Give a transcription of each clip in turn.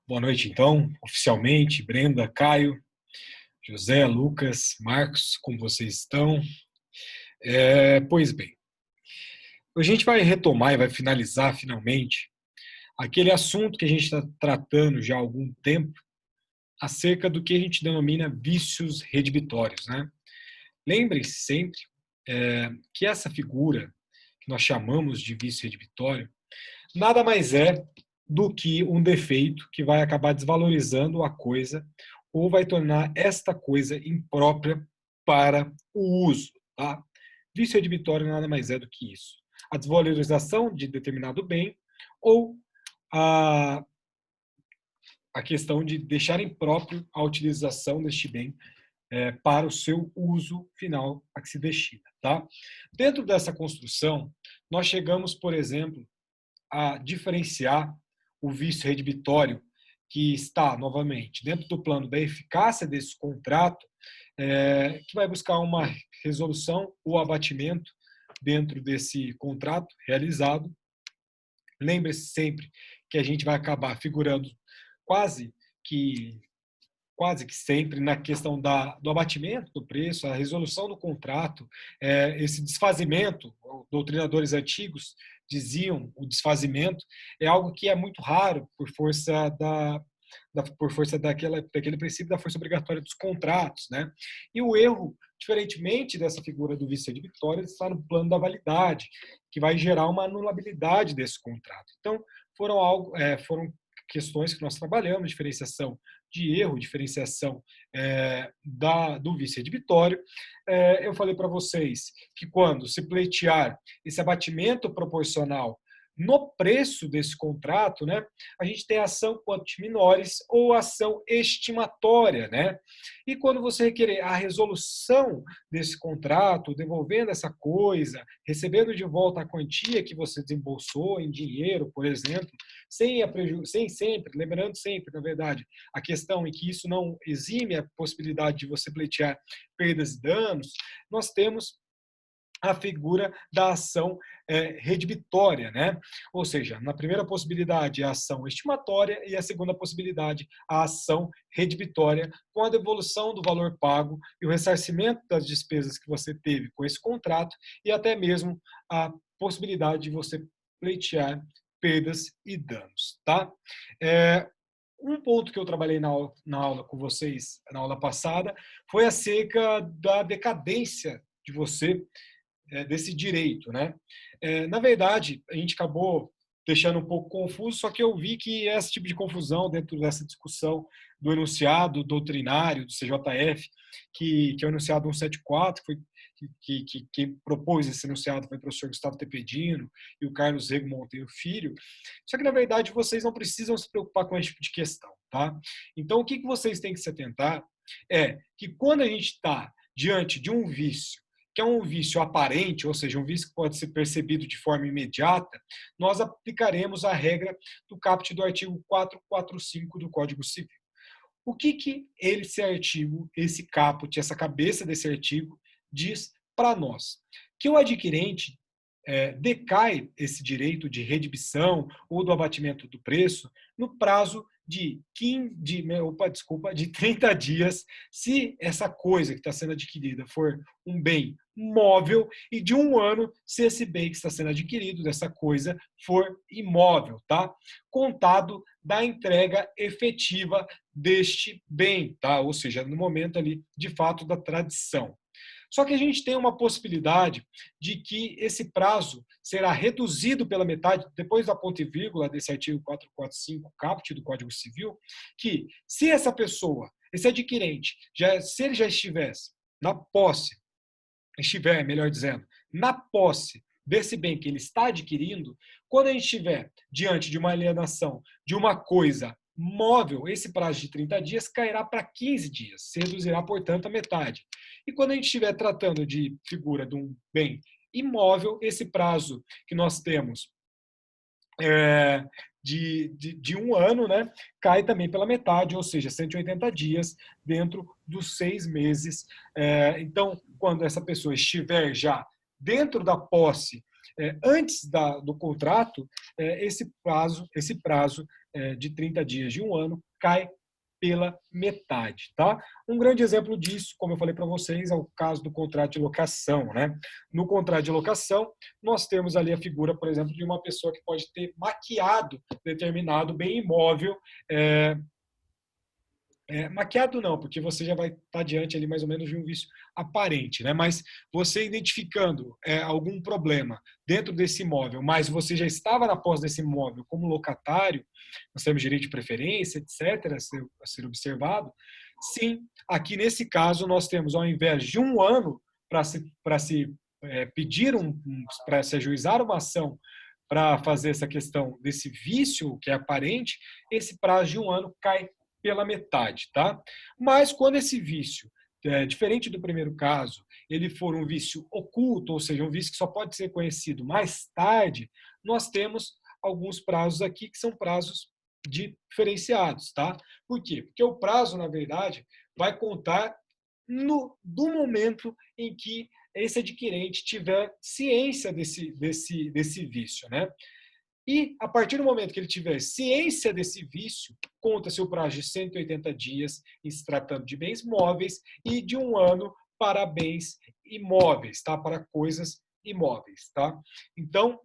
Boa noite, então, oficialmente, Brenda, Caio, José, Lucas, Marcos, como vocês estão? Pois bem, a gente vai retomar e vai finalizar finalmente aquele assunto que a gente está tratando já há algum tempo acerca do que a gente denomina vícios redibitórios, né? Lembrem-se sempre que essa figura que nós chamamos de vício redibitório nada mais é do que um defeito que vai acabar desvalorizando a coisa ou vai tornar esta coisa imprópria para o uso. Tá? Vício redibitório nada mais é do que isso. A desvalorização de determinado bem ou a, a questão de deixar impróprio a utilização deste bem para o seu uso final a que se destina. Tá? Dentro dessa construção, nós chegamos, por exemplo, a diferenciar o vício redibitório que está, novamente, dentro do plano da eficácia desse contrato, que vai buscar uma resolução ou abatimento dentro desse contrato realizado. Lembre-se sempre que a gente vai acabar figurando quase que quase que sempre na questão do abatimento do preço, a resolução do contrato, esse desfazimento, doutrinadores antigos diziam o desfazimento, é algo que é muito raro por força daquele princípio da força obrigatória dos contratos, né? E o erro, diferentemente dessa figura do vício redibitório, está no plano da validade, que vai gerar uma anulabilidade desse contrato. Então, foram questões que nós trabalhamos, diferenciação de erro, diferenciação do vício redibitório. Eu falei para vocês que quando se pleitear esse abatimento proporcional no preço desse contrato, né, a gente tem ação quanti minores ou ação estimatória, né? E quando você requerer a resolução desse contrato, devolvendo essa coisa, recebendo de volta a quantia que você desembolsou em dinheiro, por exemplo, sem sempre, lembrando sempre, na verdade, a questão em que isso não exime a possibilidade de você pleitear perdas e danos, nós temos a figura da ação redibitória, né? Ou seja, na primeira possibilidade a ação estimatória e a segunda possibilidade a ação redibitória com a devolução do valor pago e o ressarcimento das despesas que você teve com esse contrato e até mesmo a possibilidade de você pleitear perdas e danos, tá? Um ponto que eu trabalhei na aula com vocês, na aula passada, foi acerca da decadência de você desse direito, né? Na verdade, a gente acabou deixando um pouco confuso, só que eu vi que esse tipo de confusão dentro dessa discussão do enunciado doutrinário do CJF, que é o enunciado 174, quem propôs esse enunciado foi o professor Gustavo Tepedino e o Carlos Rego Monteiro Filho, só que, na verdade, vocês não precisam se preocupar com esse tipo de questão, tá? Então, o que vocês têm que se atentar é que quando a gente está diante de um vício, que é um vício aparente, ou seja, um vício que pode ser percebido de forma imediata, nós aplicaremos a regra do caput do artigo 445 do Código Civil. O que esse caput, essa cabeça desse artigo, diz para nós? Que o adquirente decai esse direito de redibição ou do abatimento do preço no prazo de 30 dias, se essa coisa que está sendo adquirida for um bem móvel, e de 1 ano, se esse bem que está sendo adquirido, dessa coisa, for imóvel, tá? Contado da entrega efetiva deste bem, tá? Ou seja, no momento ali, de fato, da tradição. Só que a gente tem uma possibilidade de que esse prazo será reduzido pela metade, depois da ponto e vírgula desse artigo 445 caput do Código Civil, que se essa pessoa, esse adquirente, se ele já estivesse na posse, melhor dizendo, na posse desse bem que ele está adquirindo, quando a gente estiver diante de uma alienação de uma coisa móvel, esse prazo de 30 dias cairá para 15 dias, se reduzirá, portanto, a metade. E quando a gente estiver tratando de figura de um bem imóvel, esse prazo que nós temos de 1 ano, né, cai também pela metade, ou seja, 180 dias dentro dos 6 meses. Então, quando essa pessoa estiver já dentro da posse antes do contrato, esse prazo de 30 dias de um ano cai pela metade, tá? Um grande exemplo disso, como eu falei para vocês, é o caso do contrato de locação, né? No contrato de locação, nós temos ali a figura, por exemplo, de uma pessoa que pode ter maquiado determinado bem imóvel, maquiado não, porque você já vai estar diante ali mais ou menos de um vício aparente, né? Mas você identificando algum problema dentro desse imóvel, mas você já estava na posse desse imóvel como locatário, nós temos direito de preferência, etc., a ser observado. Sim, aqui nesse caso nós temos, ao invés de um ano para se pedir para se ajuizar uma ação para fazer essa questão desse vício que é aparente, esse prazo de um ano cai pela metade, tá? Mas quando esse vício, diferente do primeiro caso, ele for um vício oculto, ou seja, um vício que só pode ser conhecido mais tarde, nós temos alguns prazos aqui que são prazos diferenciados, tá? Por quê? Porque o prazo, na verdade, vai contar do momento em que esse adquirente tiver ciência desse vício, né? E, a partir do momento que ele tiver ciência desse vício, conta-se o prazo de 180 dias em se tratando de bens móveis e de um ano para bens imóveis, tá? Para coisas imóveis, tá? Então,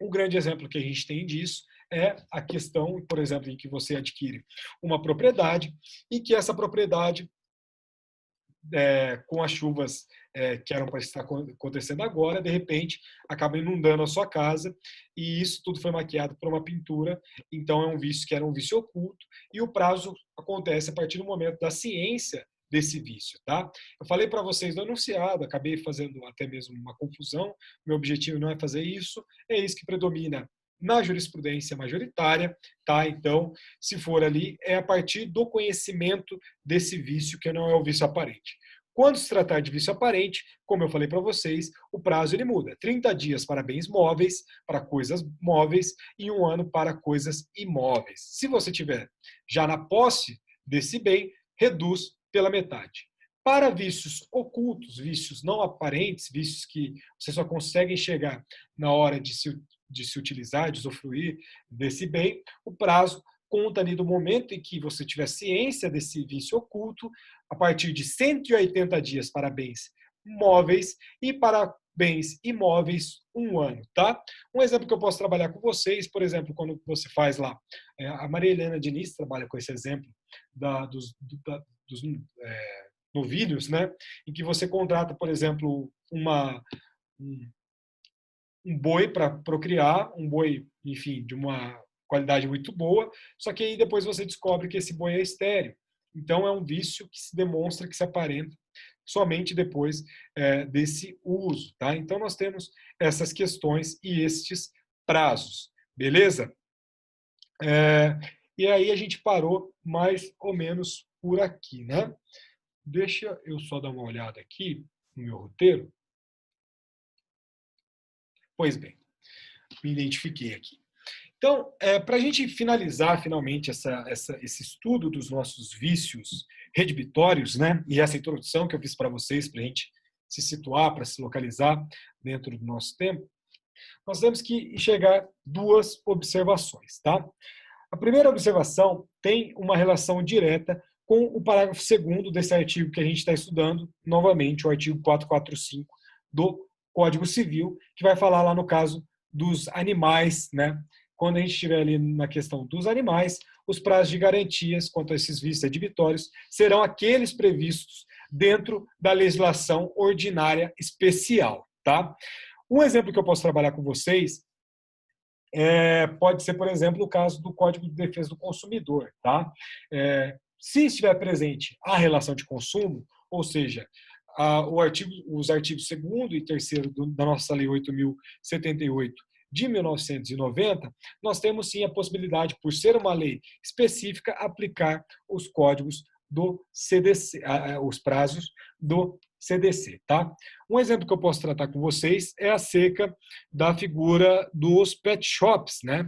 um grande exemplo que a gente tem disso é a questão, por exemplo, em que você adquire uma propriedade e que essa propriedade com as chuvas que eram para estar acontecendo agora, de repente acaba inundando a sua casa e isso tudo foi maquiado por uma pintura, então é um vício que era um vício oculto e o prazo acontece a partir do momento da ciência desse vício, tá? Eu falei para vocês do enunciado, acabei fazendo até mesmo uma confusão, meu objetivo não é fazer isso, é isso que predomina na jurisprudência majoritária, tá? Então, se for ali, é a partir do conhecimento desse vício, que não é o vício aparente. Quando se tratar de vício aparente, como eu falei para vocês, o prazo ele muda. 30 dias para bens móveis, para coisas móveis, e um ano para coisas imóveis. Se você tiver já na posse desse bem, reduz pela metade. Para vícios ocultos, vícios não aparentes, vícios que você só consegue enxergar na hora de se utilizar, de usufruir desse bem, o prazo conta ali do momento em que você tiver ciência desse vício oculto, a partir de 180 dias para bens móveis e para bens imóveis, um ano, tá? Um exemplo que eu posso trabalhar com vocês, por exemplo, quando você faz lá, a Maria Helena Diniz trabalha com esse exemplo dos novilhos, né? Em que você contrata, por exemplo, um boi para procriar, um boi, enfim, de uma qualidade muito boa, só que aí depois você descobre que esse boi é estéril. Então é um vício que se demonstra, que se aparenta somente depois desse uso, tá? Então nós temos essas questões e estes prazos, beleza? E aí a gente parou mais ou menos por aqui, né? Deixa eu só dar uma olhada aqui no meu roteiro. Pois bem, me identifiquei aqui. Então, para a gente finalizar finalmente esse estudo dos nossos vícios redibitórios, né, e essa introdução que eu fiz para vocês, para a gente se situar, para se localizar dentro do nosso tempo, nós temos que enxergar duas observações. Tá? A primeira observação tem uma relação direta com o parágrafo 2º desse artigo que a gente está estudando, novamente, o artigo 445 do Código Civil, que vai falar lá no caso dos animais, né? Quando a gente estiver ali na questão dos animais, os prazos de garantias quanto a esses vícios redibitórios serão aqueles previstos dentro da legislação ordinária especial, tá? Um exemplo que eu posso trabalhar com vocês pode ser, por exemplo, o caso do Código de Defesa do Consumidor, tá? Se estiver presente a relação de consumo, ou seja, os artigos 2º e 3º da nossa Lei 8.078 de 1990, nós temos sim a possibilidade, por ser uma lei específica, aplicar os códigos do CDC, os prazos do CDC, tá? Um exemplo que eu posso tratar com vocês é acerca da figura dos pet shops, né?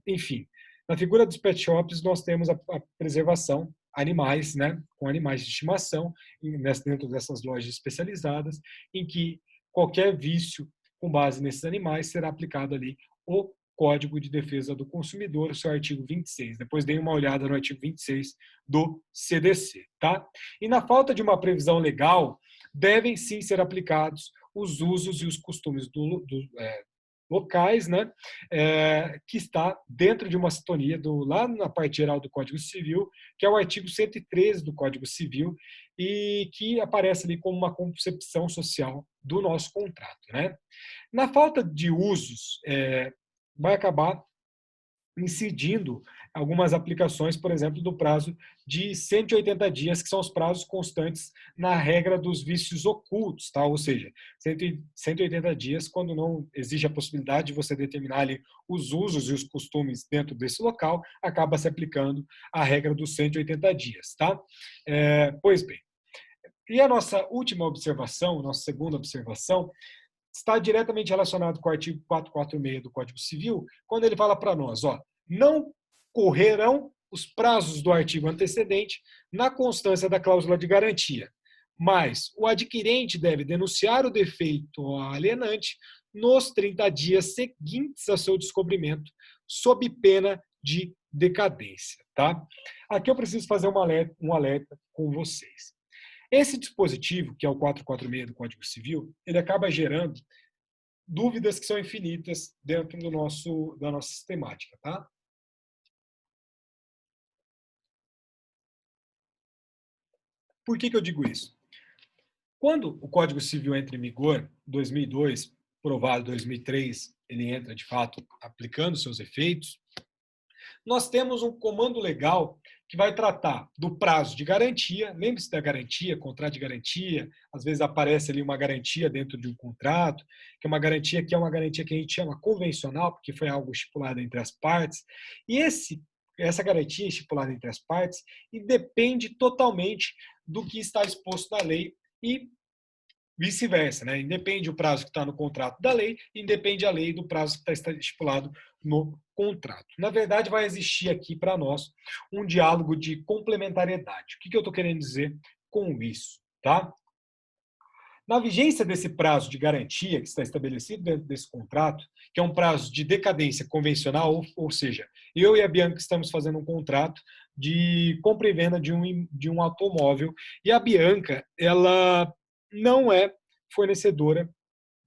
Enfim, na figura dos pet shops nós temos a preservação animais, né? Com animais de estimação dentro dessas lojas especializadas, em que qualquer vício com base nesses animais, será aplicado ali o Código de Defesa do Consumidor, o seu artigo 26. Depois dê uma olhada no artigo 26 do CDC, tá? E na falta de uma previsão legal, devem sim ser aplicados os usos e os costumes locais, né, que está dentro de uma sintonia lá na parte geral do Código Civil, que é o artigo 113 do Código Civil, e que aparece ali como uma concepção social do nosso contrato, né? Na falta de usos, vai acabar incidindo algumas aplicações, por exemplo, do prazo de 180 dias, que são os prazos constantes na regra dos vícios ocultos, tá? Ou seja, 180 dias, quando não existe a possibilidade de você determinar ali os usos e os costumes dentro desse local, acaba se aplicando a regra dos 180 dias, tá? Pois bem, e a nossa última observação, nossa segunda observação, está diretamente relacionado com o artigo 446 do Código Civil, quando ele fala para nós, ó, não correrão os prazos do artigo antecedente na constância da cláusula de garantia, mas o adquirente deve denunciar o defeito ao alienante nos 30 dias seguintes ao seu descobrimento, sob pena de decadência. Tá? Aqui eu preciso fazer um alerta com vocês. Esse dispositivo, que é o 446 do Código Civil, ele acaba gerando dúvidas que são infinitas dentro da nossa sistemática, tá? Por que eu digo isso? Quando o Código Civil entra em vigor, 2002, provado 2003, ele entra de fato aplicando seus efeitos, nós temos um comando legal que vai tratar do prazo de garantia. Lembre-se da garantia, contrato de garantia. Às vezes aparece ali uma garantia dentro de um contrato, que é uma garantia que a gente chama convencional, porque foi algo estipulado entre as partes. E essa garantia estipulada entre as partes e depende totalmente do que está exposto na lei e vice-versa, né? Independe o prazo que está no contrato da lei, independe a lei do prazo que está estipulado no contrato. Na verdade, vai existir aqui para nós um diálogo de complementariedade. O que eu estou querendo dizer com isso, tá? Na vigência desse prazo de garantia que está estabelecido dentro desse contrato, que é um prazo de decadência convencional, ou seja, eu e a Bianca estamos fazendo um contrato de compra e venda de um automóvel e a Bianca, ela não é fornecedora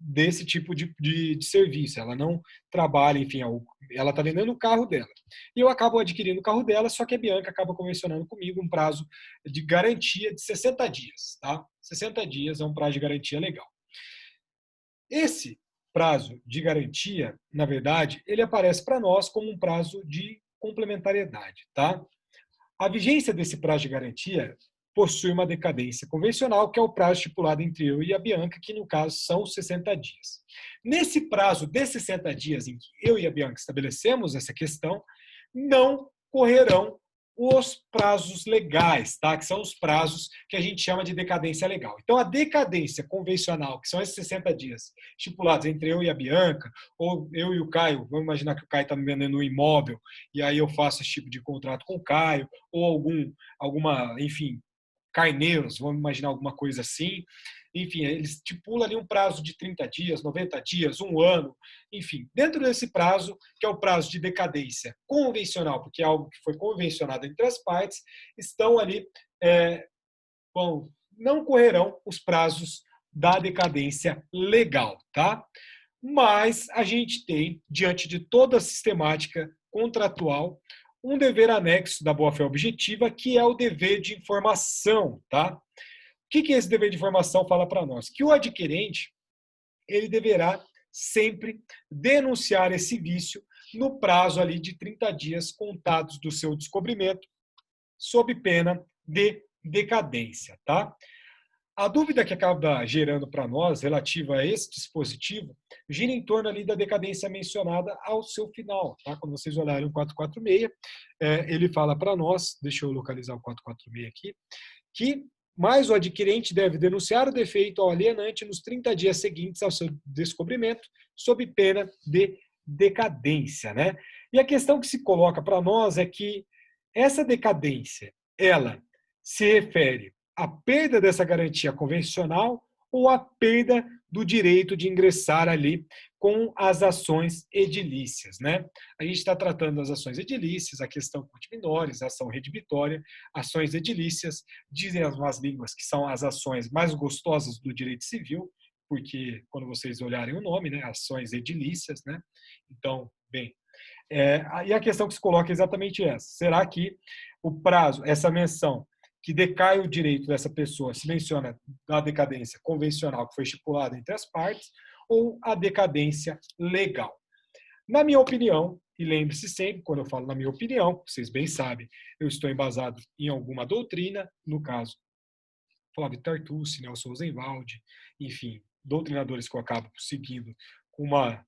desse tipo de serviço. Ela não trabalha, enfim, ela está vendendo o carro dela. E eu acabo adquirindo o carro dela, só que a Bianca acaba convencionando comigo um prazo de garantia de 60 dias. Tá? 60 dias é um prazo de garantia legal. Esse prazo de garantia, na verdade, ele aparece para nós como um prazo de complementariedade. Tá? A vigência desse prazo de garantia possui uma decadência convencional, que é o prazo estipulado entre eu e a Bianca, que no caso são 60 dias. Nesse prazo de 60 dias em que eu e a Bianca estabelecemos essa questão, não correrão os prazos legais, tá? Que são os prazos que a gente chama de decadência legal. Então, a decadência convencional, que são esses 60 dias estipulados entre eu e a Bianca, ou eu e o Caio, vamos imaginar que o Caio está me vendendo um imóvel, e aí eu faço esse tipo de contrato com o Caio, ou enfim, carneiros, vamos imaginar alguma coisa assim. Enfim, ele estipula ali um prazo de 30 dias, 90 dias, um ano, enfim. Dentro desse prazo, que é o prazo de decadência convencional, porque é algo que foi convencionado entre as partes, estão ali, não correrão os prazos da decadência legal, tá? Mas a gente tem, diante de toda a sistemática contratual, um dever anexo da boa-fé objetiva, que é o dever de informação, tá? O que esse dever de informação fala para nós? Que o adquirente, ele deverá sempre denunciar esse vício no prazo ali de 30 dias contados do seu descobrimento, sob pena de decadência, tá? A dúvida que acaba gerando para nós, relativa a esse dispositivo, gira em torno ali da decadência mencionada ao seu final. Tá? Quando vocês olharem o 446, ele fala para nós, deixa eu localizar o 446 aqui, que mais o adquirente deve denunciar o defeito ao alienante nos 30 dias seguintes ao seu descobrimento, sob pena de decadência. Né? E a questão que se coloca para nós é que essa decadência, ela se refere a perda dessa garantia convencional ou a perda do direito de ingressar ali com as ações edilícias, né? A gente está tratando das ações edilícias, a questão contiminores, a ação redibitória, ações edilícias, dizem as más línguas que são as ações mais gostosas do direito civil, porque quando vocês olharem o nome, né, ações edilícias, né? Então, bem, e a questão que se coloca é exatamente essa: será que o prazo, essa menção que decai o direito dessa pessoa, se menciona da decadência convencional que foi estipulada entre as partes, ou a decadência legal? Na minha opinião, e lembre-se sempre, quando eu falo na minha opinião, vocês bem sabem, eu estou embasado em alguma doutrina, no caso, Flávio Tartucci, Nelson Rosenwald, enfim, doutrinadores que eu acabo seguindo com uma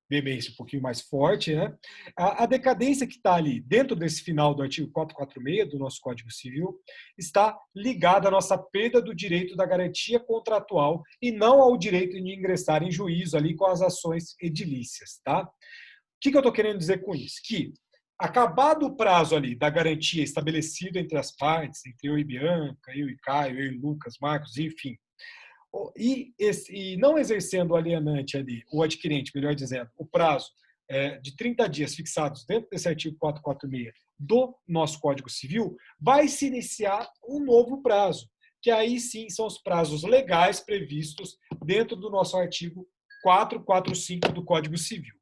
veemência um pouquinho mais forte, né? A decadência que está ali dentro desse final do artigo 446 do nosso Código Civil está ligada à nossa perda do direito da garantia contratual e não ao direito de ingressar em juízo ali com as ações edilícias, tá? O que eu estou querendo dizer com isso? Que, acabado o prazo ali da garantia estabelecido entre as partes, entre eu e Bianca, eu e Caio, eu e Lucas, Marcos, enfim, e não exercendo o alienante ali, o adquirente, melhor dizendo, o prazo de 30 dias fixados dentro desse artigo 446 do nosso Código Civil, vai se iniciar um novo prazo, que aí sim são os prazos legais previstos dentro do nosso artigo 445 do Código Civil.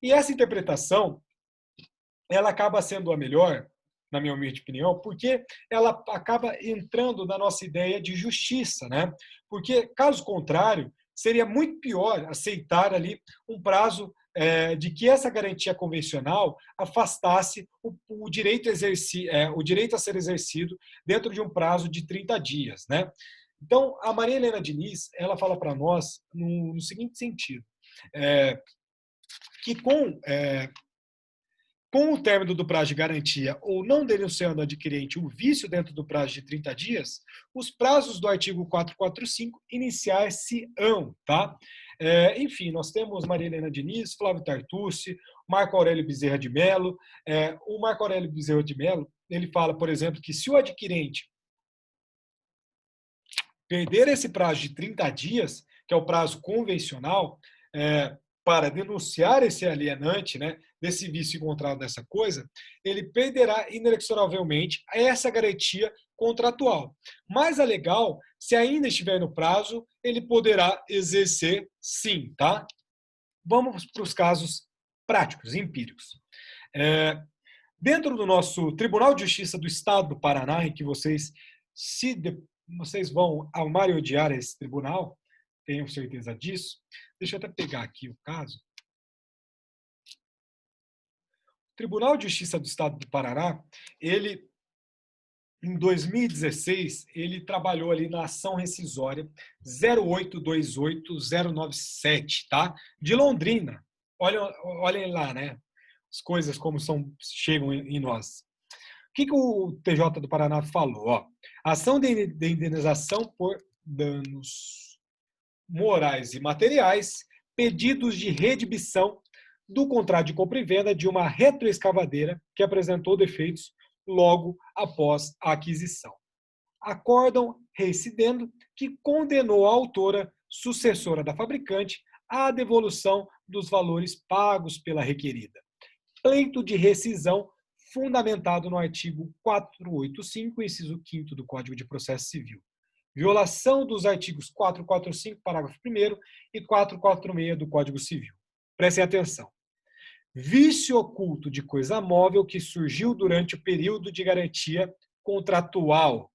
E essa interpretação, ela acaba sendo a melhor, na minha humilde opinião, porque ela acaba entrando na nossa ideia de justiça, né? Porque, caso contrário, seria muito pior aceitar ali um prazo de que essa garantia convencional afastasse o direito a ser exercido dentro de um prazo de 30 dias, né? Então, a Maria Helena Diniz, ela fala para nós no seguinte sentido, que com o término do prazo de garantia ou não denunciando o adquirente o vício dentro do prazo de 30 dias, os prazos do artigo 445 iniciar-se-ão, tá? Enfim, nós temos Maria Helena Diniz, Flávio Tartucci, Marco Aurélio Bezerra de Mello. O Marco Aurélio Bezerra de Mello, ele fala, por exemplo, que se o adquirente perder esse prazo de 30 dias, que é o prazo convencional, para denunciar esse alienante, né, desse vício encontrado dessa coisa, ele perderá inexoravelmente essa garantia contratual. Mas a legal, se ainda estiver no prazo, ele poderá exercer sim, tá? Vamos para os casos práticos, empíricos. Dentro do nosso Tribunal de Justiça do Estado do Paraná, em que vocês vão amar e odiar esse tribunal, tenho certeza disso. Deixa eu até pegar aqui o caso. O Tribunal de Justiça do Estado do Paraná, ele, em 2016, ele trabalhou ali na ação rescisória 0828097, tá? De Londrina. Olhem lá, né? As coisas como chegam em nós. O que o TJ do Paraná falou? Ó, ação de indenização por danos morais e materiais, pedidos de redibição do contrato de compra e venda de uma retroescavadeira que apresentou defeitos logo após a aquisição. Acórdão reincidendo que condenou a autora, sucessora da fabricante, à devolução dos valores pagos pela requerida. Pleito de rescisão fundamentado no artigo 485, inciso 5º do Código de Processo Civil. Violação dos artigos 445, parágrafo 1º e 446 do Código Civil. Prestem atenção. Vício oculto de coisa móvel que surgiu durante o período de garantia contratual.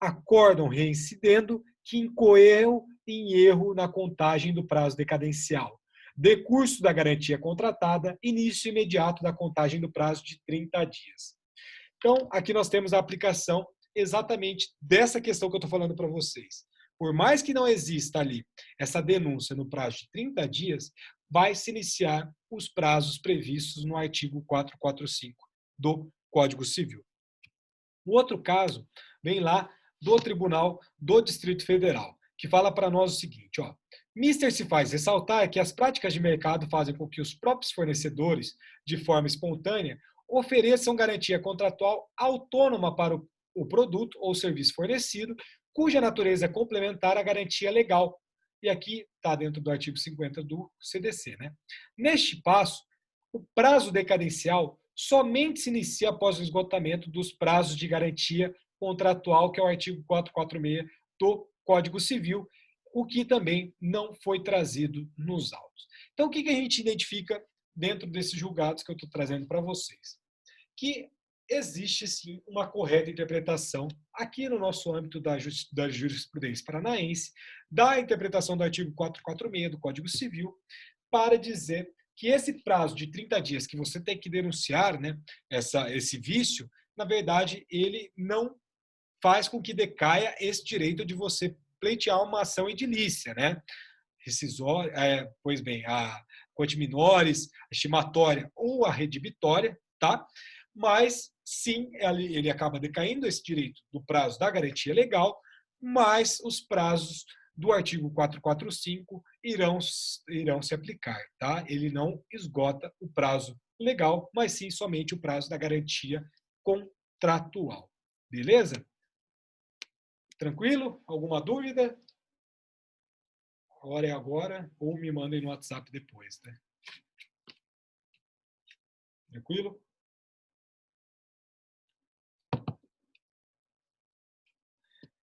Acórdão reincidendo que incorreu em erro na contagem do prazo decadencial. Decurso da garantia contratada, início imediato da contagem do prazo de 30 dias. Então, aqui nós temos a aplicação exatamente dessa questão que eu estou falando para vocês. Por mais que não exista ali essa denúncia no prazo de 30 dias, vai se iniciar os prazos previstos no artigo 445 do Código Civil. O outro caso vem lá do Tribunal do Distrito Federal, que fala para nós o seguinte, ó: Mister se faz ressaltar que as práticas de mercado fazem com que os próprios fornecedores, de forma espontânea, ofereçam garantia contratual autônoma para o produto ou serviço fornecido, cuja natureza é complementar à garantia legal. E aqui está dentro do artigo 50 do CDC. Né? Neste passo, o prazo decadencial somente se inicia após o esgotamento dos prazos de garantia contratual, que é o artigo 446 do Código Civil, o que também não foi trazido nos autos. Então, o que a gente identifica dentro desses julgados que eu estou trazendo para vocês? Que existe, sim, uma correta interpretação aqui no nosso âmbito da jurisprudência paranaense, da interpretação do artigo 446 do Código Civil, para dizer que esse prazo de 30 dias que você tem que denunciar, né, esse vício, na verdade, ele não faz com que decaia esse direito de você pleitear uma ação edilícia, né? Rescisória, pois bem, a quanti minores, a estimatória ou a redibitória, tá? Mas, sim, ele acaba decaindo esse direito do prazo da garantia legal, mas os prazos do artigo 445 irão se aplicar, tá? Ele não esgota o prazo legal, mas sim somente o prazo da garantia contratual. Beleza? Tranquilo? Alguma dúvida? A hora é agora, ou me mandem no WhatsApp depois, né? Tranquilo?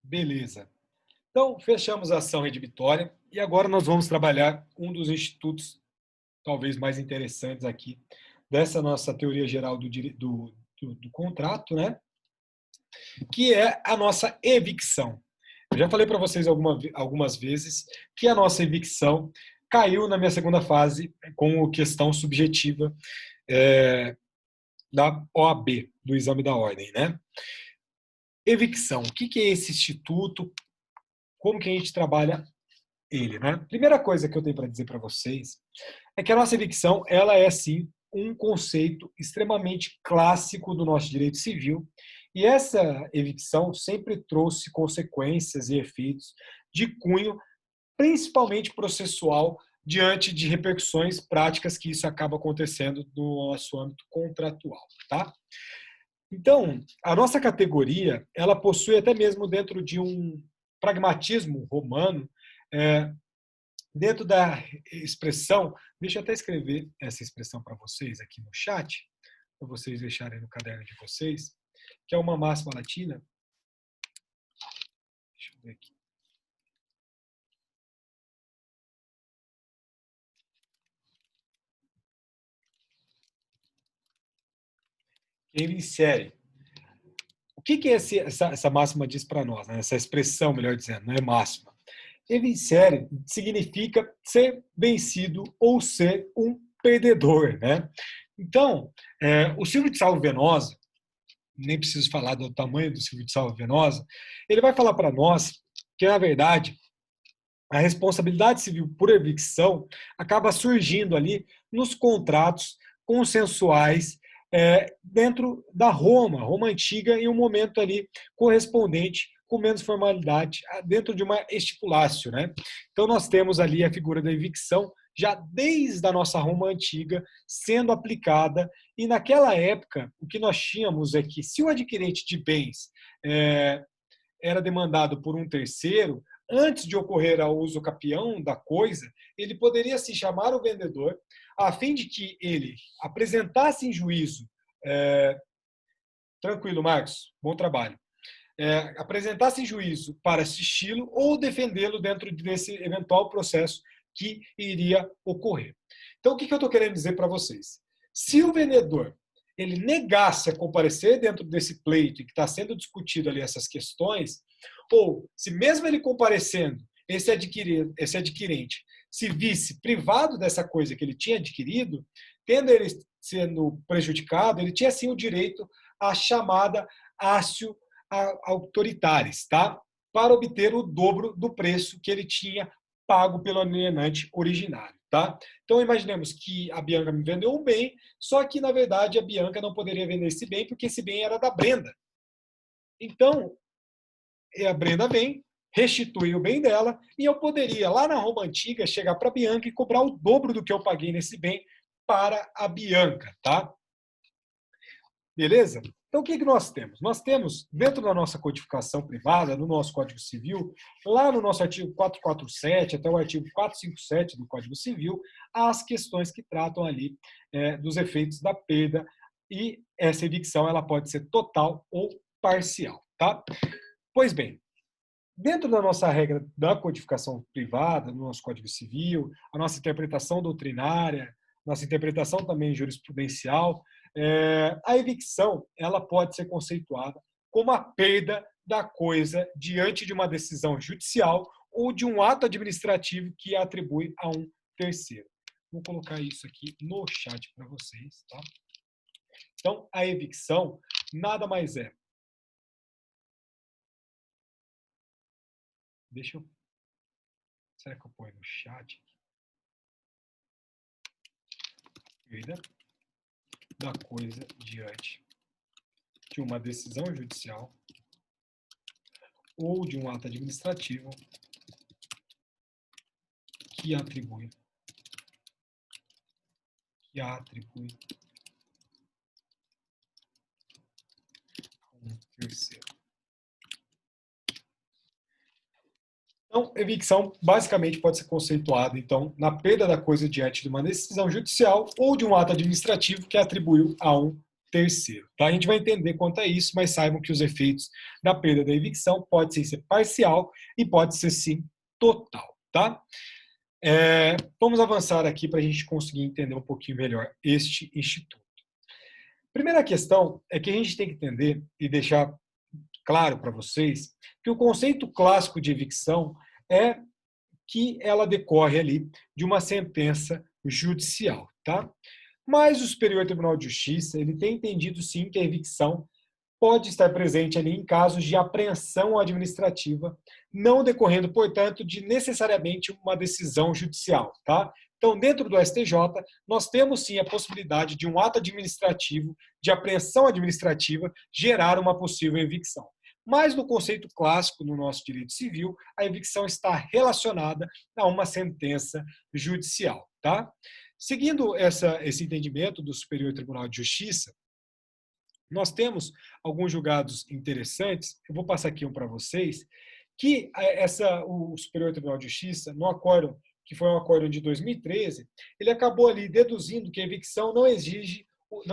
Beleza. Então, fechamos a ação redibitória e agora nós vamos trabalhar um dos institutos talvez mais interessantes aqui dessa nossa teoria geral do contrato, né? Que é a nossa evicção. Eu já falei para vocês algumas vezes que a nossa evicção caiu na minha segunda fase com questão subjetiva da OAB, do exame da ordem, né? Evicção, o que é esse instituto? Como que a gente trabalha ele, né? Primeira coisa que eu tenho para dizer para vocês é que a nossa evicção, ela é, sim, um conceito extremamente clássico do nosso direito civil, e essa evicção sempre trouxe consequências e efeitos de cunho, principalmente processual, diante de repercussões práticas que isso acaba acontecendo no nosso âmbito contratual, tá? Então, a nossa categoria, ela possui até mesmo dentro de um pragmatismo romano, dentro da expressão, deixa eu até escrever essa expressão para vocês aqui no chat, para vocês deixarem no caderno de vocês, que é uma máxima latina. Deixa eu ver aqui. Ele insere. O que essa máxima diz para nós? Né? Essa expressão, melhor dizendo, não é máxima. Ele insere significa ser vencido ou ser um perdedor. Né? Então, o Silvio de Salvo Venosa, nem preciso falar do tamanho do Silvio de Salvo Venosa, ele vai falar para nós que, na verdade, a responsabilidade civil por evicção acaba surgindo ali nos contratos consensuais dentro da Roma antiga, em um momento ali correspondente, com menos formalidade, dentro de uma estipulatio, né? Então nós temos ali a figura da evicção já desde a nossa Roma antiga sendo aplicada, e naquela época o que nós tínhamos é que se o adquirente de bens era demandado por um terceiro, antes de ocorrer ao uso capião da coisa, ele poderia se chamar o vendedor, a fim de que ele apresentasse em juízo, tranquilo, Marcos, bom trabalho, apresentasse em juízo para assisti-lo ou defendê-lo dentro desse eventual processo que iria ocorrer. Então, o que eu estou querendo dizer para vocês? Se o vendedor ele negasse a comparecer dentro desse pleito e que está sendo discutido ali essas questões, ou se mesmo ele comparecendo, esse adquirente se visse privado dessa coisa que ele tinha adquirido, tendo ele sendo prejudicado, ele tinha sim o direito à chamada actio auctoritatis, tá? Para obter o dobro do preço que ele tinha pago pelo alienante originário. Tá? Então, imaginemos que a Bianca me vendeu um bem, só que, na verdade, a Bianca não poderia vender esse bem, porque esse bem era da Brenda. Então, a Brenda vem, restitui o bem dela, e eu poderia, lá na Roma Antiga, chegar para a Bianca e cobrar o dobro do que eu paguei nesse bem para a Bianca. Tá? Beleza? Então, o que nós temos? Nós temos, dentro da nossa codificação privada, no nosso Código Civil, lá no nosso artigo 447 até o artigo 457 do Código Civil, as questões que tratam ali dos efeitos da perda, e essa evicção ela pode ser total ou parcial, tá? Pois bem, dentro da nossa regra da codificação privada, no nosso Código Civil, a nossa interpretação doutrinária, nossa interpretação também jurisprudencial, a evicção ela pode ser conceituada como a perda da coisa diante de uma decisão judicial ou de um ato administrativo que atribui a um terceiro. Vou colocar isso aqui no chat para vocês, tá? Então, a evicção nada mais é. Deixa eu. Será que eu ponho no chat? Perda da coisa diante de uma decisão judicial ou de um ato administrativo que atribui a um terceiro. Então, evicção basicamente pode ser conceituada então na perda da coisa diante de uma decisão judicial ou de um ato administrativo que atribuiu a um terceiro. Tá? A gente vai entender quanto a isso, mas saibam que os efeitos da perda da evicção pode ser parcial e pode ser sim total. Tá? Vamos avançar aqui para a gente conseguir entender um pouquinho melhor este instituto. Primeira questão é que a gente tem que entender e deixar claro para vocês que o conceito clássico de evicção é que ela decorre ali de uma sentença judicial, tá? Mas o Superior Tribunal de Justiça, ele tem entendido sim que a evicção pode estar presente ali em casos de apreensão administrativa, não decorrendo, portanto, de necessariamente uma decisão judicial, tá? Então, dentro do STJ, nós temos sim a possibilidade de um ato administrativo, de apreensão administrativa, gerar uma possível evicção. Mas no conceito clássico, no nosso direito civil, a evicção está relacionada a uma sentença judicial, tá? Seguindo esse entendimento do Superior Tribunal de Justiça, nós temos alguns julgados interessantes, eu vou passar aqui um para vocês, que o Superior Tribunal de Justiça, no acórdão, que foi um acórdão de 2013, ele acabou ali deduzindo que a evicção não exige o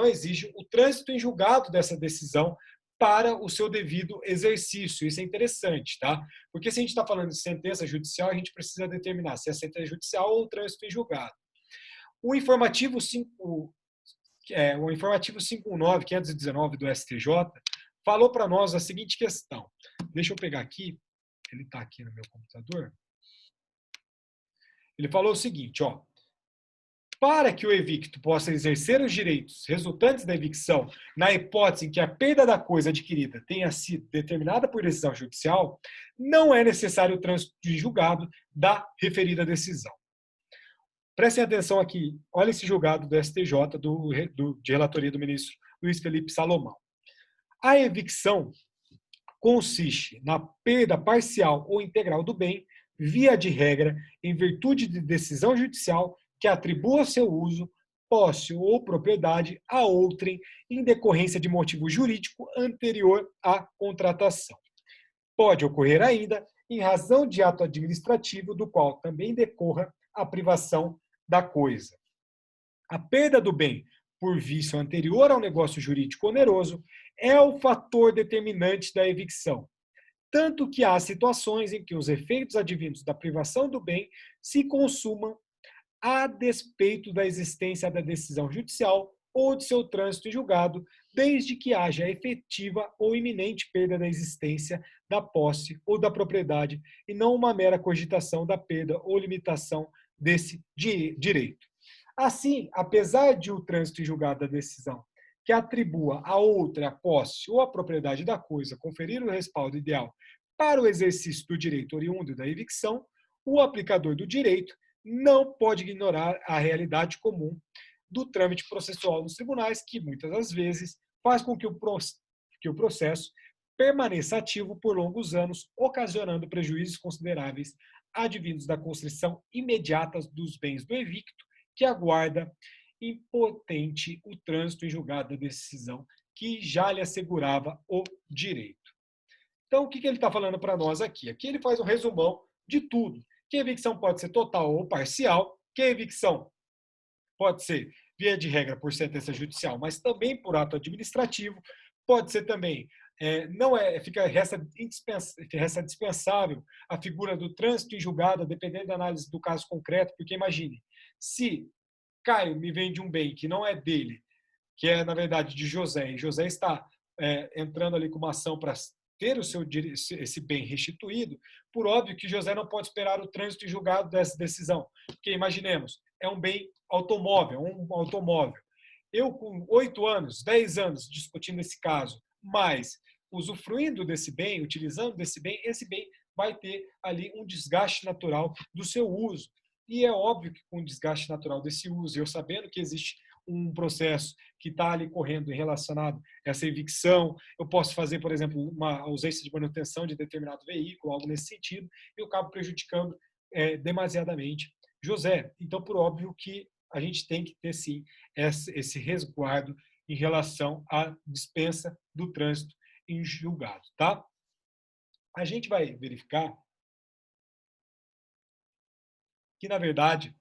trânsito em julgado dessa decisão para o seu devido exercício. Isso é interessante, tá? Porque se a gente está falando de sentença judicial, a gente precisa determinar se é sentença judicial ou o trânsito em julgado. O informativo 519/519 do STJ falou para nós a seguinte questão. Deixa eu pegar aqui, ele está aqui no meu computador. Ele falou o seguinte, ó. Para que o evicto possa exercer os direitos resultantes da evicção, na hipótese em que a perda da coisa adquirida tenha sido determinada por decisão judicial, não é necessário o trânsito de julgado da referida decisão. Prestem atenção aqui, olha esse julgado do STJ, de relatoria do ministro Luiz Felipe Salomão. A evicção consiste na perda parcial ou integral do bem, via de regra, em virtude de decisão judicial que atribua seu uso, posse ou propriedade a outrem em decorrência de motivo jurídico anterior à contratação. Pode ocorrer ainda em razão de ato administrativo do qual também decorra a privação da coisa. A perda do bem por vício anterior ao negócio jurídico oneroso é o fator determinante da evicção, tanto que há situações em que os efeitos advindos da privação do bem se consumam a despeito da existência da decisão judicial ou de seu trânsito em julgado, desde que haja efetiva ou iminente perda da existência da posse ou da propriedade, e não uma mera cogitação da perda ou limitação desse direito. Assim, apesar de o trânsito em julgado da decisão que atribua a outra a posse ou a propriedade da coisa conferir o respaldo ideal para o exercício do direito oriundo da evicção, o aplicador do direito não pode ignorar a realidade comum do trâmite processual nos tribunais, que muitas das vezes faz com que o processo permaneça ativo por longos anos, ocasionando prejuízos consideráveis advindos da constrição imediata dos bens do evicto, que aguarda impotente o trânsito em julgado da decisão que já lhe assegurava o direito. Então, o que ele está falando para nós aqui? Aqui ele faz um resumão de tudo. Que a evicção pode ser total ou parcial, que a evicção pode ser, via de regra, por sentença judicial, mas também por ato administrativo, pode ser também, resta dispensável a figura do trânsito em julgado, dependendo da análise do caso concreto, porque imagine, se Caio me vende um bem que não é dele, que é, na verdade, de José, e José está entrando ali com uma ação para ter esse bem restituído, por óbvio que José não pode esperar o trânsito em julgado dessa decisão, porque imaginemos, é um bem automóvel, um automóvel. Eu, com 8 anos, 10 anos discutindo esse caso, mas usufruindo desse bem, utilizando desse bem, esse bem vai ter ali um desgaste natural do seu uso. E é óbvio que com o desgaste natural desse uso, eu sabendo que existe um processo que está ali correndo relacionado a essa evicção, eu posso fazer, por exemplo, uma ausência de manutenção de determinado veículo, algo nesse sentido, e eu acabo prejudicando demasiadamente José. Então, por óbvio que a gente tem que ter, sim, esse resguardo em relação à dispensa do trânsito em julgado, tá? A gente vai verificar que, na verdade,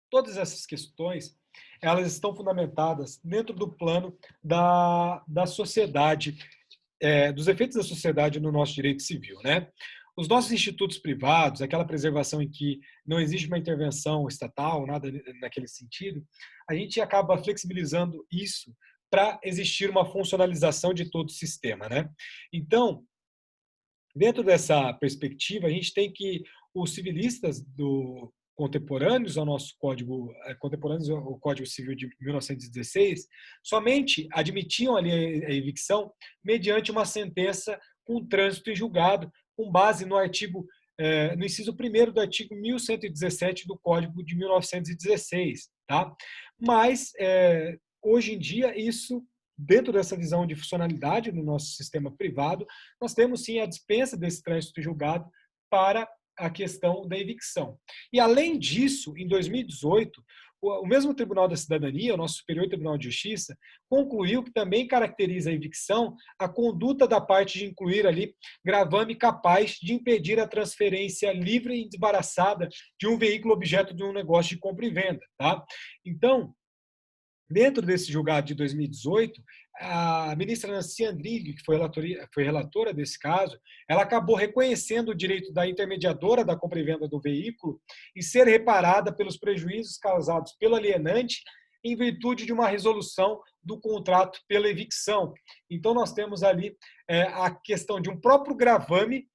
todas essas questões elas estão fundamentadas dentro do plano da sociedade, dos efeitos da sociedade no nosso direito civil, né? Os nossos institutos privados, aquela preservação em que não existe uma intervenção estatal, nada naquele sentido, a gente acaba flexibilizando isso para existir uma funcionalização de todo o sistema, né? Então, dentro dessa perspectiva, a gente tem que os civilistas contemporâneos ao nosso código, contemporâneos ao Código Civil de 1916, somente admitiam ali a evicção mediante uma sentença com trânsito em julgado, com base no artigo, no inciso 1º do artigo 1117 do Código de 1916, tá? Mas, hoje em dia, isso dentro dessa visão de funcionalidade no nosso sistema privado, nós temos sim a dispensa desse trânsito julgado para a questão da evicção. E além disso, em 2018, o mesmo Tribunal da Cidadania, o nosso Superior Tribunal de Justiça, concluiu que também caracteriza a evicção a conduta da parte de incluir ali gravame capaz de impedir a transferência livre e desembaraçada de um veículo objeto de um negócio de compra e venda, tá? Então, dentro desse julgado de 2018, a ministra Nancy Andrighi, que foi relatora desse caso, ela acabou reconhecendo o direito da intermediadora da compra e venda do veículo em ser reparada pelos prejuízos causados pelo alienante em virtude de uma resolução do contrato pela evicção. Então, nós temos ali a questão de um próprio gravame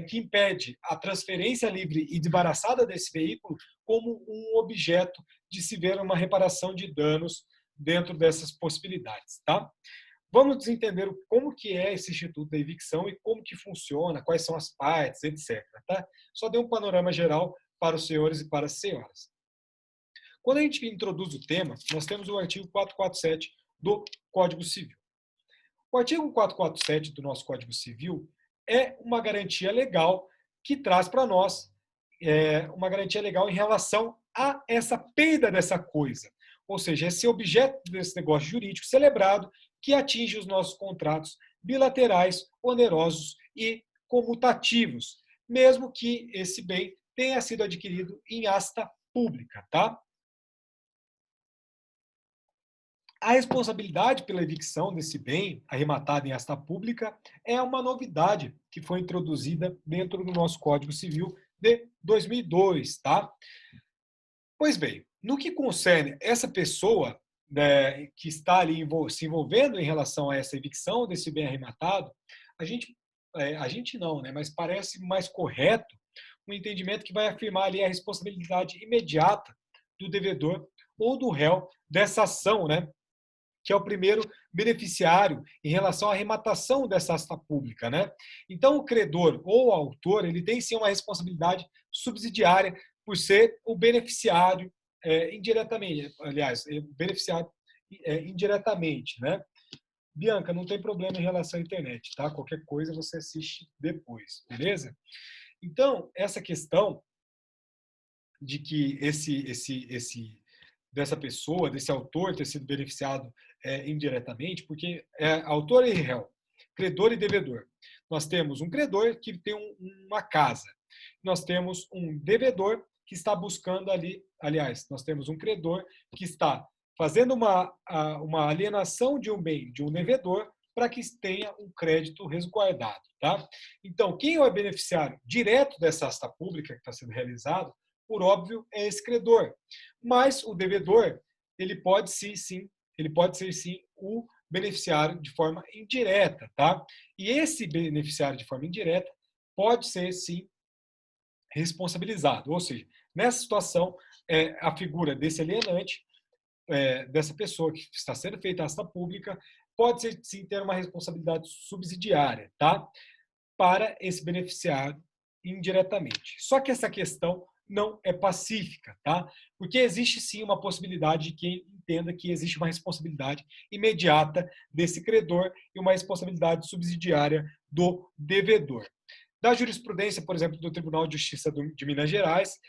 que impede a transferência livre e desembaraçada desse veículo como um objeto de se ver uma reparação de danos dentro dessas possibilidades, tá? Vamos entender como que é esse Instituto da Evicção e como que funciona, quais são as partes, etc. Tá? Só dei um panorama geral para os senhores e para as senhoras. Quando a gente introduz o tema, nós temos o artigo 447 do Código Civil. O artigo 447 do nosso Código Civil é uma garantia legal que traz para nós uma garantia legal em relação a essa perda dessa coisa. Ou seja, esse objeto desse negócio jurídico celebrado que atinge os nossos contratos bilaterais, onerosos e comutativos, mesmo que esse bem tenha sido adquirido em asta pública, tá? A responsabilidade pela evicção desse bem arrematado em asta pública é uma novidade que foi introduzida dentro do nosso Código Civil de 2002, tá? Pois bem, no que concerne essa pessoa, né, que está ali se envolvendo em relação a essa evicção desse bem arrematado, a gente não, né, mas parece mais correto um entendimento que vai afirmar ali a responsabilidade imediata do devedor ou do réu dessa ação, né, que é o primeiro beneficiário em relação à arrematação dessa asta pública, né? Então, o credor ou o autor, ele tem sim uma responsabilidade subsidiária por ser o beneficiário indiretamente, aliás, beneficiário indiretamente, né? Bianca, não tem problema em relação à internet, tá? Qualquer coisa você assiste depois, beleza? Então, essa questão de que dessa pessoa, desse autor ter sido beneficiado indiretamente, porque é autor e réu, credor e devedor. Nós temos um credor que tem uma casa. Nós temos um devedor que está buscando ali, aliás, nós temos um credor que está fazendo uma alienação de um bem de um devedor para que tenha um crédito resguardado. Tá? Então, quem é o beneficiário direto dessa asta pública que está sendo realizado, por óbvio, é esse credor. Mas o devedor, ele pode ser sim o beneficiário de forma indireta, tá? E esse beneficiário de forma indireta pode ser sim responsabilizado, ou seja, nessa situação, a figura desse alienante, dessa pessoa que está sendo feita a asta pública, pode ser sim ter uma responsabilidade subsidiária, tá? Para esse beneficiário indiretamente. Só que essa questão não é pacífica, tá? Porque existe sim uma possibilidade de quem entenda que existe uma responsabilidade imediata desse credor e uma responsabilidade subsidiária do devedor. Da jurisprudência, por exemplo, do Tribunal de Justiça de Minas Gerais,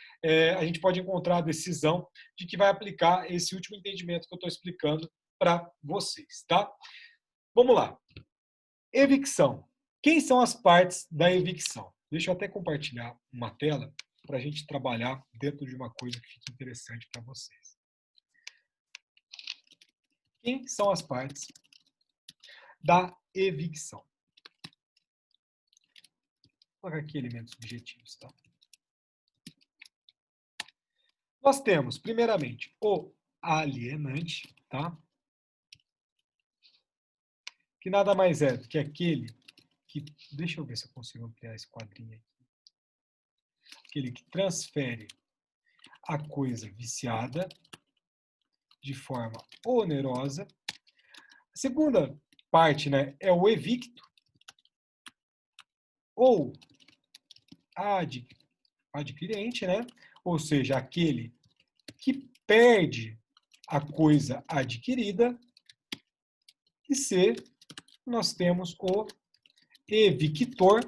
a gente pode encontrar a decisão de que vai aplicar esse último entendimento que eu estou explicando para vocês, tá? Vamos lá. Evicção. Quem são as partes da evicção? Deixa eu até compartilhar uma tela para a gente trabalhar dentro de uma coisa que fique interessante para vocês. Quem são as partes da evicção? Vou colocar aqui elementos objetivos, tá? Nós temos, primeiramente, o alienante, tá? Que nada mais é do que aquele que... Deixa eu ver se eu consigo ampliar esse quadrinho aqui. Aquele que transfere a coisa viciada de forma onerosa. A segunda parte, né, é o evicto, ou adquirente, né? Ou seja, aquele que perde a coisa adquirida. E C, nós temos o evictor,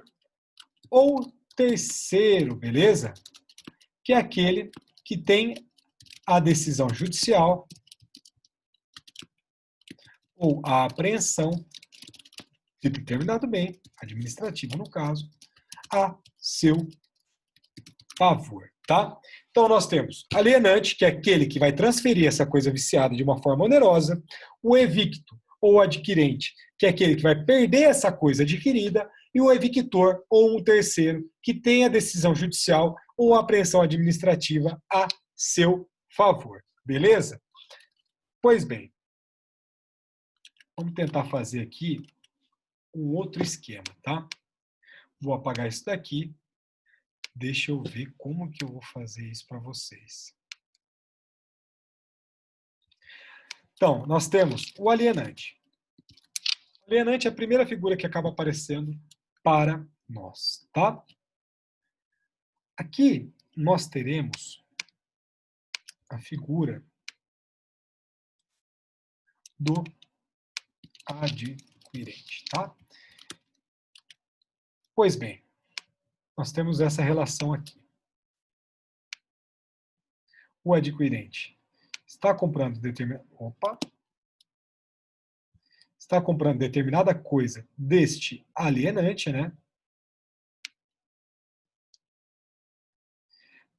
ou terceiro, beleza? Que é aquele que tem a decisão judicial ou a apreensão de determinado bem, administrativo no caso, a seu favor, tá? Então nós temos alienante, que é aquele que vai transferir essa coisa viciada de uma forma onerosa, o evicto ou adquirente, que é aquele que vai perder essa coisa adquirida, e o evictor ou um terceiro que tem a decisão judicial ou a apreensão administrativa a seu favor, beleza? Pois bem, vamos tentar fazer aqui um outro esquema, tá? Vou apagar isso daqui. Deixa eu ver como que eu vou fazer isso para vocês. Então, nós temos o alienante. O alienante é a primeira figura que acaba aparecendo para nós, tá? Aqui nós teremos a figura do adquirente, tá? Pois bem, nós temos essa relação aqui. O adquirente está comprando determinada coisa deste alienante, né?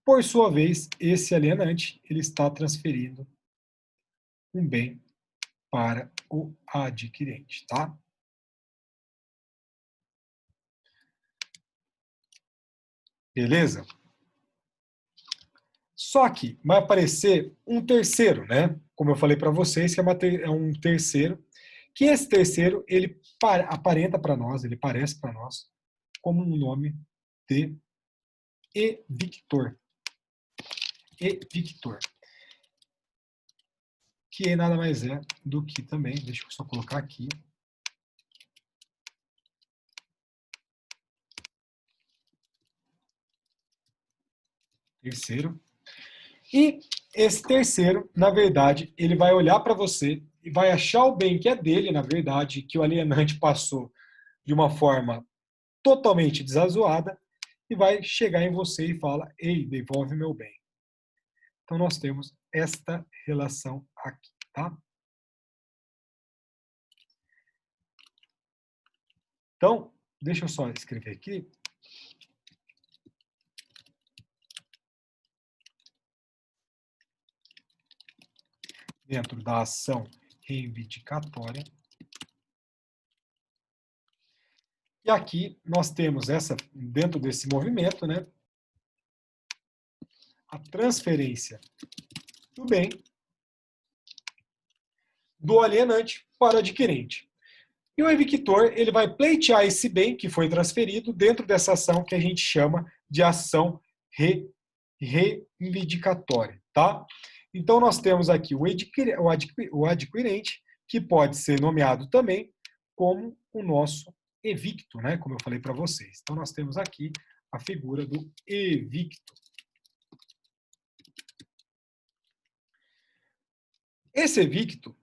Por sua vez, esse alienante ele está transferindo um bem para o adquirente, tá? Beleza? Só que vai aparecer um terceiro, né? Como eu falei para vocês, que é um terceiro, que esse terceiro, ele aparenta para nós, ele parece para nós, como um nome de evictor. Evictor. Que nada mais é do que também, deixa eu só colocar aqui, terceiro. E esse terceiro, na verdade, ele vai olhar para você e vai achar o bem que é dele, na verdade, que o alienante passou de uma forma totalmente desazoada, e vai chegar em você e fala: ei, devolve meu bem. Então nós temos esta relação aqui, tá? Então, deixa eu só escrever aqui. Dentro da ação reivindicatória. E aqui nós temos dentro desse movimento, né, a transferência do bem do alienante para o adquirente. E o evictor, ele vai pleitear esse bem que foi transferido dentro dessa ação que a gente chama de ação reivindicatória, tá? Então, nós temos aqui o adquirente, que pode ser nomeado também como o nosso evicto, né? Como eu falei para vocês. Então, nós temos aqui a figura do evicto. Esse evicto,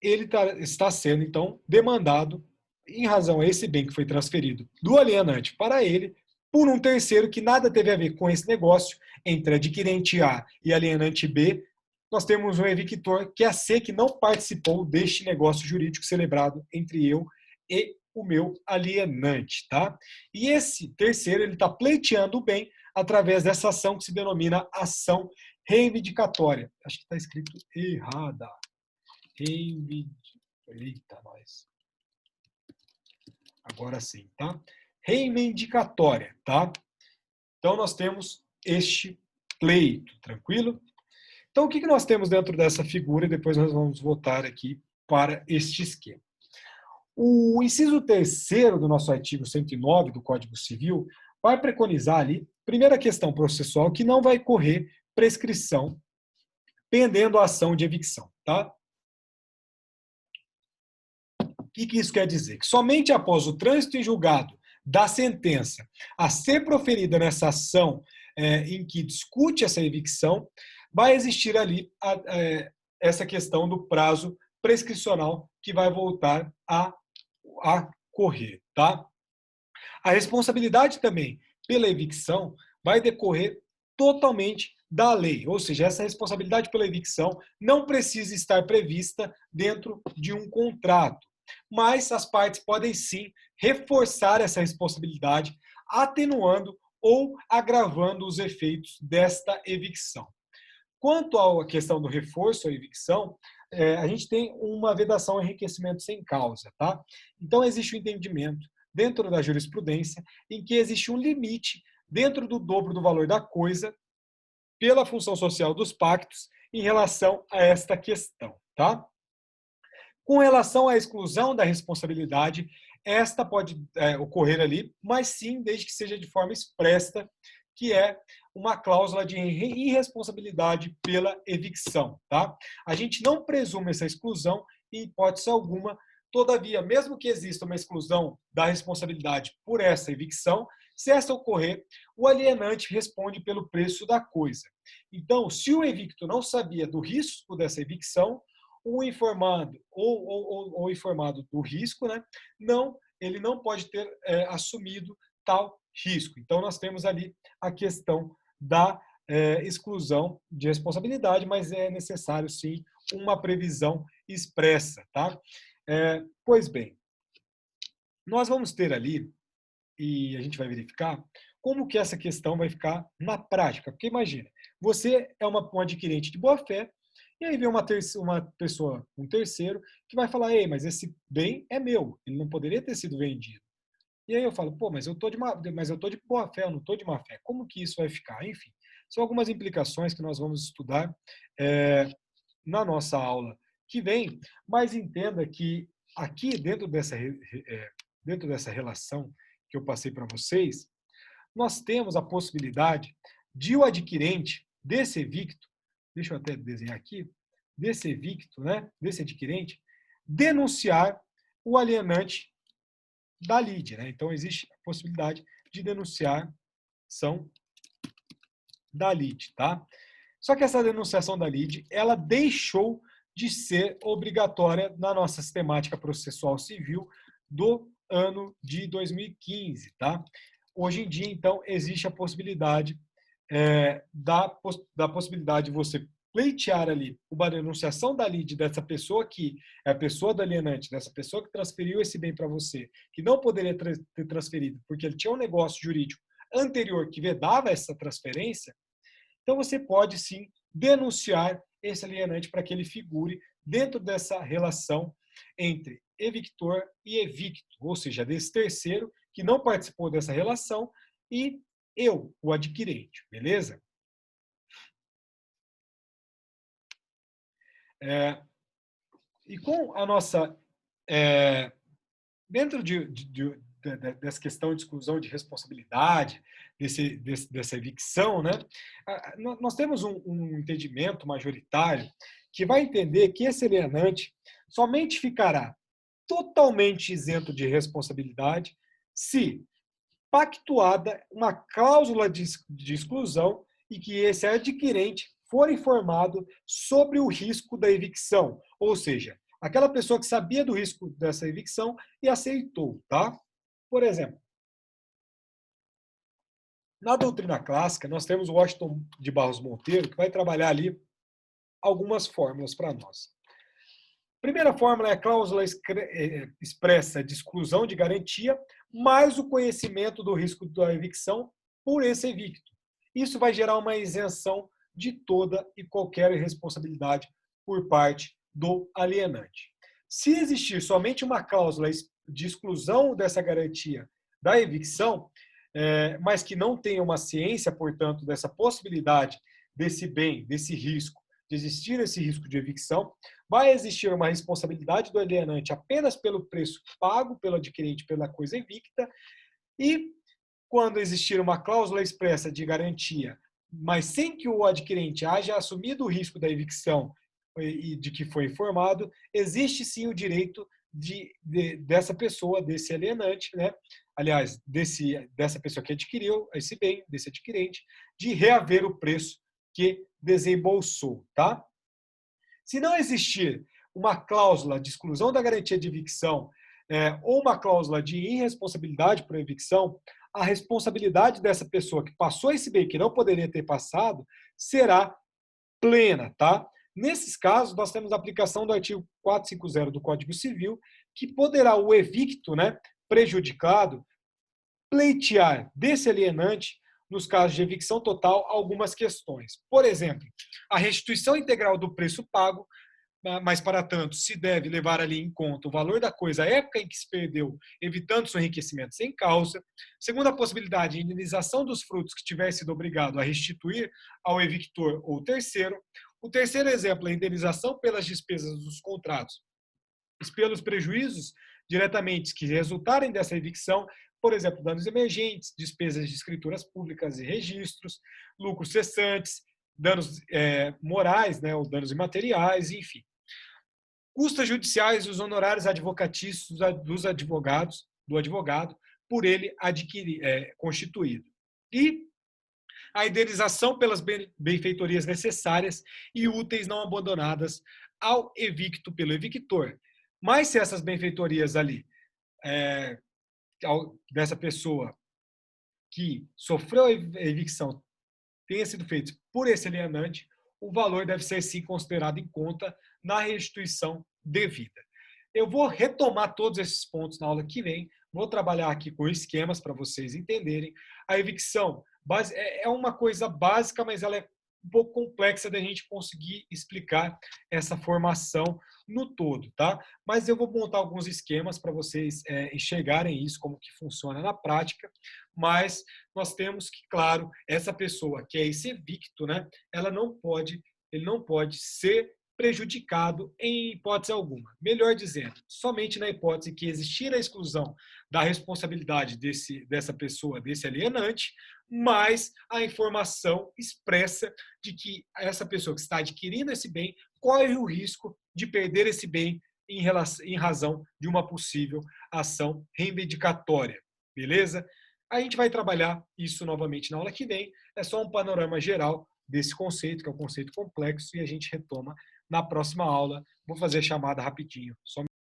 ele está sendo, então, demandado em razão a esse bem que foi transferido do alienante para ele, por um terceiro que nada teve a ver com esse negócio, entre adquirente A e alienante B. Nós temos um evictor, que é a C, que não participou deste negócio jurídico celebrado entre eu e o meu alienante, tá? E esse terceiro, ele está pleiteando o bem através dessa ação que se denomina ação reivindicatória. Acho que está escrito errada. Eita, nós. Agora sim, tá? Reivindicatória, tá? Então, nós temos este pleito, tranquilo? Então, o que nós temos dentro dessa figura? E depois nós vamos voltar aqui para este esquema. O inciso 3º do nosso artigo 109 do Código Civil vai preconizar ali, primeira questão processual, que não vai correr prescrição pendendo a ação de evicção, tá? O que isso quer dizer? Que somente após o trânsito em julgado da sentença a ser proferida nessa ação em que discute essa evicção, vai existir ali essa questão do prazo prescricional que vai voltar a correr, tá? A responsabilidade também pela evicção vai decorrer totalmente da lei, ou seja, essa responsabilidade pela evicção não precisa estar prevista dentro de um contrato, mas as partes podem sim reforçar essa responsabilidade, atenuando ou agravando os efeitos desta evicção. Quanto à questão do reforço à evicção, a gente tem uma vedação ao enriquecimento sem causa, tá? Então, existe um entendimento dentro da jurisprudência em que existe um limite dentro do dobro do valor da coisa pela função social dos pactos em relação a esta questão, tá? Com relação à exclusão da responsabilidade, esta pode ocorrer ali, mas sim desde que seja de forma expressa, que é uma cláusula de irresponsabilidade pela evicção, tá? A gente não presume essa exclusão em hipótese alguma, todavia, mesmo que exista uma exclusão da responsabilidade por essa evicção, se essa ocorrer, o alienante responde pelo preço da coisa. Então, se o evicto não sabia do risco dessa evicção, o informado ou informado do risco, né, ele não pode ter assumido tal risco. Então, nós temos ali a questão da exclusão de responsabilidade, mas é necessário, sim, uma previsão expressa, tá? Pois bem, nós vamos ter ali, e a gente vai verificar, como que essa questão vai ficar na prática. Porque imagina, você é um adquirente de boa-fé, e aí vem uma pessoa, um terceiro, que vai falar, ei, mas esse bem é meu, ele não poderia ter sido vendido. E aí eu falo, pô, mas eu tô de boa-fé, eu não tô de má-fé. Como que isso vai ficar? Enfim, são algumas implicações que nós vamos estudar na nossa aula que vem, mas entenda que aqui dentro dessa relação que eu passei para vocês, nós temos a possibilidade de o adquirente desse evicto, deixa eu até desenhar aqui, desse evicto, né, desse adquirente, denunciar o alienante da lide, né? Então existe a possibilidade de denunciação da lide, tá? Só que essa denunciação da lide, ela deixou de ser obrigatória na nossa sistemática processual civil do ano de 2015, tá? Hoje em dia, então, existe a possibilidade da possibilidade de você pleitear ali uma denunciação da lide dessa pessoa que é a pessoa do alienante, dessa pessoa que transferiu esse bem para você, que não poderia ter transferido porque ele tinha um negócio jurídico anterior que vedava essa transferência, então você pode sim denunciar esse alienante para que ele figure dentro dessa relação entre evictor e evicto, ou seja, desse terceiro que não participou dessa relação e eu, o adquirente, beleza? E com a nossa dentro dessa questão de exclusão de responsabilidade, dessa evicção, né, nós temos um entendimento majoritário que vai entender que esse alienante somente ficará totalmente isento de responsabilidade se pactuada uma cláusula de exclusão e que esse adquirente for informado sobre o risco da evicção, ou seja, aquela pessoa que sabia do risco dessa evicção e aceitou, tá? Por exemplo, na doutrina clássica, nós temos o Washington de Barros Monteiro, que vai trabalhar ali algumas fórmulas para nós. Primeira fórmula é a cláusula expressa de exclusão de garantia, mais o conhecimento do risco da evicção por esse evicto. Isso vai gerar uma isenção de toda e qualquer responsabilidade por parte do alienante. Se existir somente uma cláusula de exclusão dessa garantia da evicção, mas que não tenha uma ciência, portanto, dessa possibilidade desse bem, desse risco, de existir esse risco de evicção, vai existir uma responsabilidade do alienante apenas pelo preço pago pelo adquirente pela coisa evicta e quando existir uma cláusula expressa de garantia, mas sem que o adquirente haja assumido o risco da evicção e de que foi informado, existe sim o direito dessa pessoa, desse alienante, né? Aliás, dessa pessoa que adquiriu esse bem, desse adquirente, de reaver o preço que desembolsou, tá? Se não existir uma cláusula de exclusão da garantia de evicção ou uma cláusula de irresponsabilidade por evicção, a responsabilidade dessa pessoa que passou esse bem que não poderia ter passado será plena, tá? Nesses casos, nós temos a aplicação do artigo 450 do Código Civil, que poderá o evicto, né, prejudicado, pleitear desse alienante, nos casos de evicção total, algumas questões. Por exemplo, a restituição integral do preço pago, mas, para tanto, se deve levar ali em conta o valor da coisa, a época em que se perdeu, evitando seu enriquecimento sem causa. Segunda possibilidade, a indenização dos frutos que tiver sido obrigado a restituir ao evictor ou terceiro. O terceiro exemplo é a indenização pelas despesas dos contratos, pelos prejuízos diretamente que resultarem dessa evicção, por exemplo, danos emergentes, despesas de escrituras públicas e registros, lucros cessantes, danos morais, né, ou danos imateriais, enfim. Custas judiciais e os honorários advocatícios dos advogados, do advogado, por ele constituído. E a indenização pelas benfeitorias necessárias e úteis não abandonadas ao evicto pelo evictor. Mas se essas benfeitorias ali, dessa pessoa que sofreu a evicção, tenha sido feitas por esse alienante, o valor deve ser sim considerado em conta na restituição devida. Eu vou retomar todos esses pontos na aula que vem, vou trabalhar aqui com esquemas para vocês entenderem. A evicção é uma coisa básica, mas ela é um pouco complexa da gente conseguir explicar essa formação no todo, tá? Mas eu vou montar alguns esquemas para vocês enxergarem isso, como que funciona na prática, mas nós temos que, claro, essa pessoa que é esse evicto, né, ele não pode ser prejudicado em hipótese alguma. Melhor dizendo, somente na hipótese que existir a exclusão da responsabilidade dessa pessoa, desse alienante, mas a informação expressa de que essa pessoa que está adquirindo esse bem corre o risco de perder esse bem em razão de uma possível ação reivindicatória. Beleza? A gente vai trabalhar isso novamente na aula que vem. É só um panorama geral desse conceito, que é um conceito complexo, e a gente retoma na próxima aula. Vou fazer a chamada rapidinho.